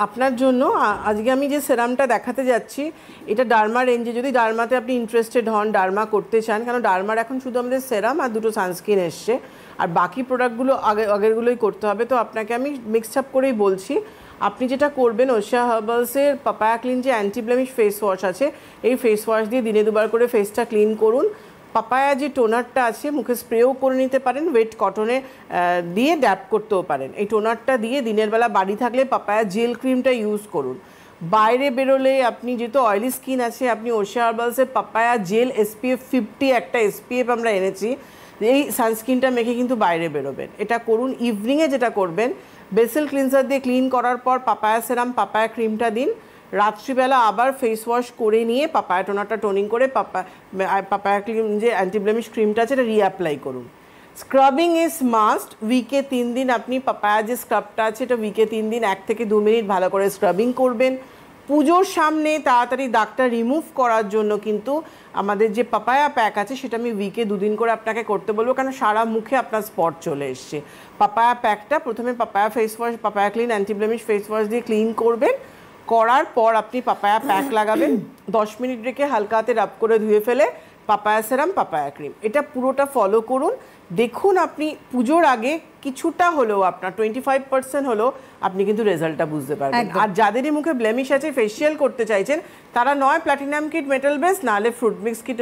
আপনার জন্য আজকে আমি যে সেরামটা দেখাতে যাচ্ছি এটা ডার্মা রেঞ্জে, যদি ডার্মাতে আপনি ইন্টারেস্টেড হন, ডার্মা করতে চান, কারণ ডার্মার এখন শুধু আমাদের সেরাম আর দুটো সানস্ক্রিন এসছে, আর বাকি প্রোডাক্টগুলো আগেরগুলোই করতে হবে। তো আপনাকে আমি মিক্স আপ করেই বলছি। আপনি যেটা করবেন, ওশিয়া হার্বালসের পাপায়া ক্লিন যে অ্যান্টি ব্লেমিশ ফেস ওয়াশ আছে, এই ফেস ওয়াশ দিয়ে দিনে দুবার করে ফেসটা ক্লিন করুন। পাপায়া যে টোনারটা আছে মুখে স্প্রেও করে নিতে পারেন, ওয়েট কটনে দিয়ে ড্যাপ করতেও পারেন। এই টোনারটা দিয়ে দিনের বেলা বাড়ি থাকলে পাপায়া জেল ক্রিমটা ইউজ করুন। বাইরে বেরোলে আপনি যেহেতু অয়েলি স্কিন আছে, আপনি ওশিয়া হার্বালসের পাপায়া জেল SPF 50 একটা SPF আমরা এনেছি, এই সানস্ক্রিনটা মেখে কিন্তু বাইরে বেরোবেন, এটা করুন। ইভিনিংয়ে যেটা করবেন, বেসেল ক্লিনজার দিয়ে ক্লিন করার পর পাপায়া সেরাম পাপায়া ক্রিমটা দিন। রাত্রিবেলা আবার ফেস ওয়াশ করে নিয়ে পাপায়া টোনারটা টোনিং করে পাপায়া ক্রিম যে অ্যান্টি ব্লেমিশ ক্রিমটা আছে এটা রিঅ্যাপ্লাই করুন। স্ক্রাবিং ইজ মাস্ট, উইকে 3 দিন আপনি পাপায়া যে স্ক্রাবটা আছে এটা উইকে 3 দিন 1 থেকে 2 মিনিট ভালো করে স্ক্রাবিং করবেন। পুজোর সামনে তাড়াতাড়ি দাগটা রিমুভ করার জন্য কিন্তু আমাদের যে পাপায়া প্যাক আছে সেটা আমি উইকে 2 দিন করে আপনাকে করতে বলবো, কারণ সারা মুখে আপনার স্পট চলে এসছে। পাপায়া প্যাকটা প্রথমে papaya face wash, papaya clean anti blemish face wash দিয়ে ক্লিন করবেন, করার পর আপনি পাপায়া প্যাক লাগাবেন, 10 মিনিট রেখে হালকা হাতে রাব করে ধুয়ে ফেলে পাপায়া সেরাম পাপায়া ক্রিম, এটা পুরোটা ফলো করুন। দেখুন আপনি পুজোর আগে কিছুটা হলেও আপনার 25% হলেও আপনি কিন্তু রেজাল্টটা বুঝতে পারবেন। আর যাদেরই মুখে ব্লেমিশ আছে, ফেসিয়াল করতে চাইছেন, তারা নয় প্ল্যাটিনাম কিট মেটাল বেস, নাহলে ফ্রুট মিক্স কিট